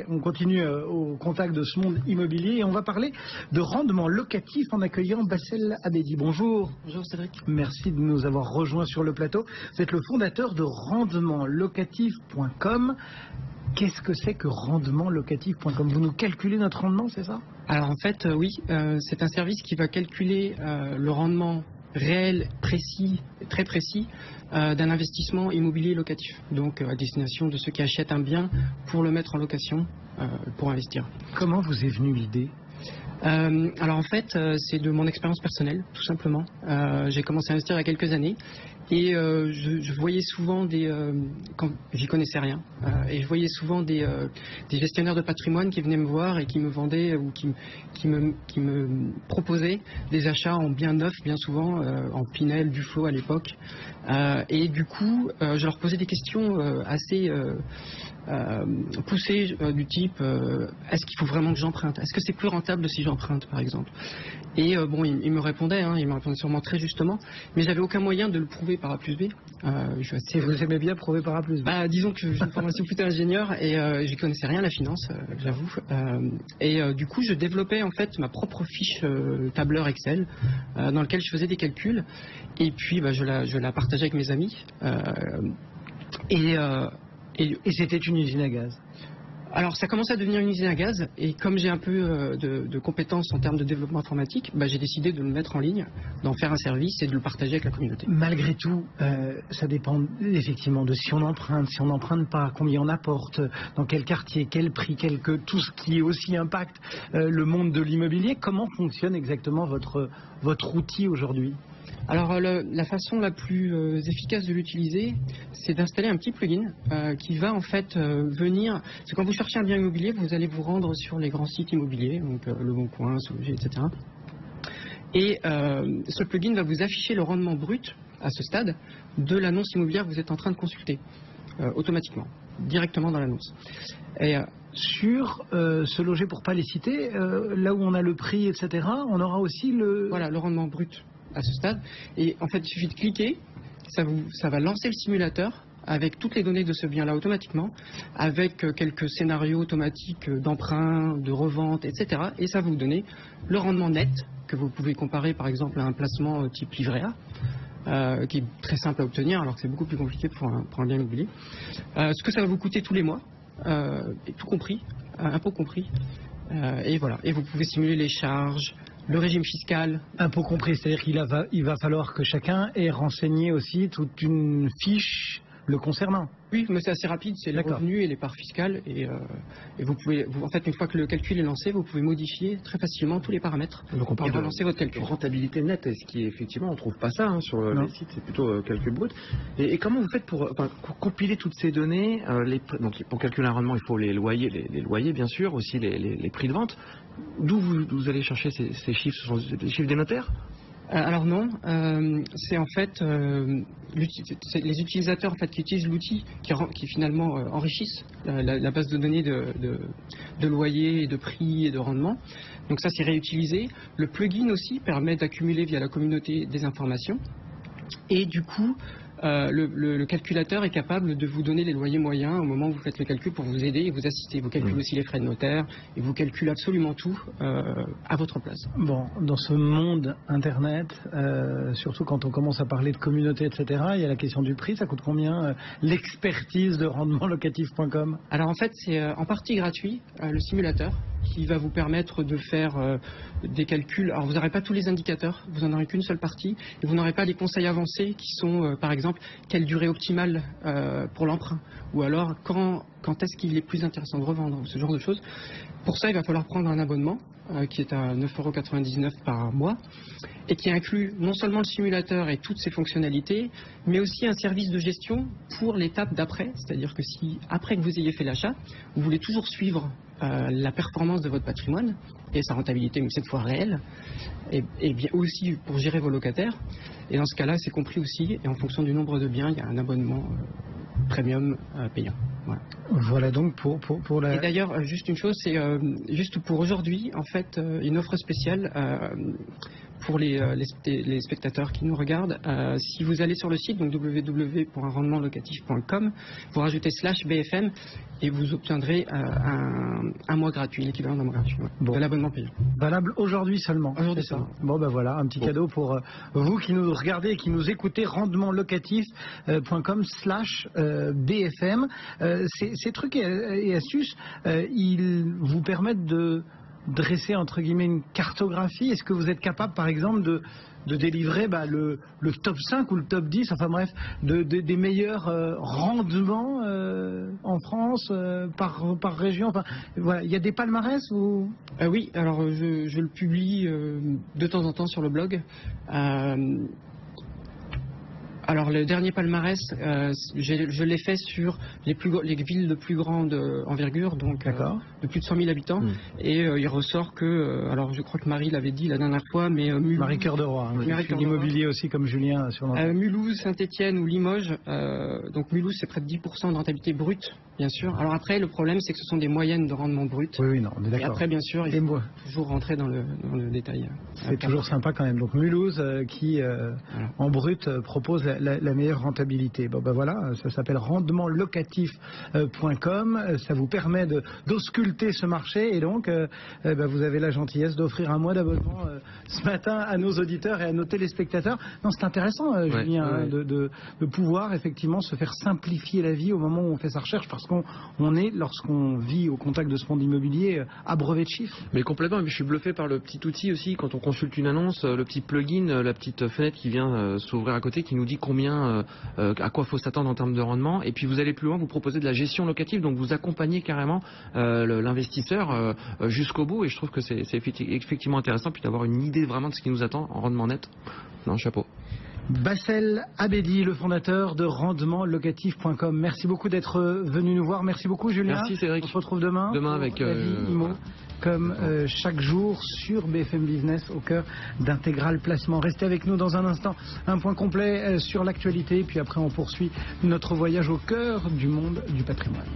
On continue au contact de ce monde immobilier et on va parler de rendement locatif en accueillant Bassel Abedi. Bonjour. Bonjour Cédric. Merci de nous avoir rejoints sur le plateau. Vous êtes le fondateur de rendementlocatif.com. Qu'est-ce que c'est que rendementlocatif.com? Vous nous calculez notre rendement, c'est ça? Alors en fait, oui, c'est un service qui va calculer le rendement réel, précis, très précis, d'un investissement immobilier locatif. Donc à destination de ceux qui achètent un bien pour le mettre en location, pour investir. Comment vous est venue l'idée? Alors en fait, c'est de mon expérience personnelle, tout simplement. J'ai commencé à investir il y a quelques années et je voyais souvent quand j'y connaissais rien, et je voyais souvent des gestionnaires de patrimoine qui venaient me voir et qui me vendaient ou qui me proposaient des achats en biens neufs, bien souvent en Pinel, Duflo à l'époque. Et du coup, je leur posais des questions assez poussées du type est-ce qu'il faut vraiment que j'emprunte? Est-ce que c'est plus rentable si j'emprunte, par exemple? Et bon, ils me répondaient, ils me répondaient sûrement très justement, mais j'avais aucun moyen de le prouver par A plus B. Et vous aimez bien prouver par A plus B? Disons que j'ai une formation plutôt ingénieur et je connaissais rien à la finance, j'avoue. Du coup, je développais en fait ma propre fiche tableur Excel dans laquelle je faisais des calculs et puis je la partageais avec mes amis. Et c'était une usine à gaz? Alors ça commençait à devenir une usine à gaz et comme j'ai un peu de compétences en termes de développement informatique, j'ai décidé de le mettre en ligne, d'en faire un service et de le partager avec la communauté. Malgré tout, ça dépend effectivement de si on n'emprunte pas, combien on apporte, dans quel quartier, quel prix, tout ce qui aussi impacte le monde de l'immobilier. Comment fonctionne exactement votre outil aujourd'hui? Alors la façon la plus efficace de l'utiliser, c'est d'installer un petit plugin qui va en fait venir. C'est quand vous cherchez un bien immobilier, vous allez vous rendre sur les grands sites immobiliers, donc Le Bon Coin, Soluger, etc. Et ce plugin va vous afficher le rendement brut à ce stade de l'annonce immobilière que vous êtes en train de consulter automatiquement, directement dans l'annonce. Et sur Se Loger pour pas les citer, là où on a le prix, etc., on aura aussi le rendement brut à ce stade. Et en fait, il suffit de cliquer, ça va lancer le simulateur avec toutes les données de ce bien-là automatiquement, avec quelques scénarios automatiques d'emprunt, de revente, etc. Et ça va vous donner le rendement net que vous pouvez comparer par exemple à un placement type livret A, qui est très simple à obtenir alors que c'est beaucoup plus compliqué pour un bien immobilier. Ce que ça va vous coûter tous les mois, tout compris, impôts compris. Et voilà. Et vous pouvez simuler les charges, le régime fiscal. Impôts compris, c'est-à-dire qu'il va falloir que chacun ait renseigné aussi toute une fiche le concernant. Oui, mais c'est assez rapide, c'est les revenus et les parts fiscales. Et vous pouvez, en fait, une fois que le calcul est lancé, vous pouvez modifier très facilement tous les paramètres. Donc on parle et relancer votre calcul. Rentabilité nette, ce qui est effectivement, on ne trouve pas ça sur les sites, c'est plutôt calcul brut. Et comment vous faites pour compiler toutes ces données donc pour calculer un rendement, il faut les loyers bien sûr, aussi les prix de vente. D'où vous allez chercher ces chiffres? Ce sont des chiffres des notaires? Alors non, c'est en fait les utilisateurs en fait, qui utilisent l'outil qui finalement enrichissent la base de données de loyer, de prix et de rendement. Donc ça c'est réutilisé. Le plugin aussi permet d'accumuler via la communauté des informations. Et du coup, le calculateur est capable de vous donner les loyers moyens au moment où vous faites le calcul pour vous aider et vous assister. Vous calculez aussi les frais de notaire et vous calculez absolument tout à votre place. Bon, dans ce monde Internet, surtout quand on commence à parler de communauté, etc., il y a la question du prix. Ça coûte combien l'expertise de rendementlocatif.com? Alors en fait, c'est en partie gratuit, le simulateur, qui va vous permettre de faire des calculs. Alors vous n'aurez pas tous les indicateurs, vous n'en aurez qu'une seule partie, et vous n'aurez pas les conseils avancés qui sont, par exemple, quelle durée optimale pour l'emprunt, ou alors quand est-ce qu'il est plus intéressant de revendre, ce genre de choses. Pour ça, il va falloir prendre un abonnement qui est à 9,99 € par mois et qui inclut non seulement le simulateur et toutes ses fonctionnalités, mais aussi un service de gestion pour l'étape d'après. C'est-à-dire que si, après que vous ayez fait l'achat, vous voulez toujours suivre la performance de votre patrimoine et sa rentabilité, mais cette fois réelle, et bien aussi pour gérer vos locataires. Et dans ce cas-là, c'est compris aussi, et en fonction du nombre de biens, il y a un abonnement premium payant. Voilà donc pour la... Et d'ailleurs, juste une chose, c'est juste pour aujourd'hui, en fait, une offre spéciale pour les spectateurs qui nous regardent. Si vous allez sur le site, donc www.rendementlocatif.com, vous rajoutez /BFM et vous obtiendrez un mois gratuit, l'équivalent d'un mois gratuit, de l'abonnement payant. Valable aujourd'hui seulement. Aujourd'hui seulement. Bon ben voilà, un petit cadeau pour vous qui nous regardez et qui nous écoutez, rendementlocatif.com /BFM. Ces trucs et astuces, ils vous permettent de dresser entre guillemets une cartographie. Est-ce que vous êtes capable par exemple de délivrer le top 5 ou le top 10, enfin bref, des meilleurs rendements en France par région, enfin, voilà. Il y a des palmarès ou... Oui, alors je le publie de temps en temps sur le blog. Alors le dernier palmarès, je l'ai fait sur les villes de plus grande envergure, donc de plus de 100 000 habitants. Et il ressort que, alors je crois que Marie l'avait dit la dernière fois, mais Mulhouse, Marie Cœur de Roi, l'immobilier aussi comme Julien sur Mulhouse, Saint-Étienne ou Limoges. Donc Mulhouse c'est près de 10% de rentabilité brute, bien sûr. Alors après le problème c'est que ce sont des moyennes de rendement brut. Oui, non, on est d'accord. Et après bien sûr il faut toujours rentrer dans le détail. C'est toujours sympa quand même. Donc Mulhouse qui en brut propose la meilleure rentabilité. Bon ben voilà, ça s'appelle rendementlocatif.com. Ça vous permet d'ausculter ce marché et donc vous avez la gentillesse d'offrir un mois d'abonnement ce matin à nos auditeurs et à nos téléspectateurs. Non, c'est intéressant, Julien, de pouvoir effectivement se faire simplifier la vie au moment où on fait sa recherche, parce qu'on est, lorsqu'on vit au contact de ce monde immobilier, abreuvé de chiffres. Mais complètement, je suis bluffé par le petit outil aussi, quand on consulte une annonce, le petit plugin, la petite fenêtre qui vient s'ouvrir à côté, qui nous dit combien, à quoi faut s'attendre en termes de rendement. Et puis vous allez plus loin, vous proposez de la gestion locative, donc vous accompagnez carrément l'investisseur jusqu'au bout. Et je trouve que c'est effectivement intéressant, puis d'avoir une idée vraiment de ce qui nous attend en rendement net. Non, chapeau. Bassel Abedi, le fondateur de rendementlocatif.com. Merci beaucoup d'être venu nous voir. Merci beaucoup, Julien. Merci, Cédric. On se retrouve demain. Demain avec IMO, comme chaque jour sur BFM Business, au cœur d'Intégral Placement. Restez avec nous dans un instant. Un point complet sur l'actualité. Puis après, on poursuit notre voyage au cœur du monde du patrimoine.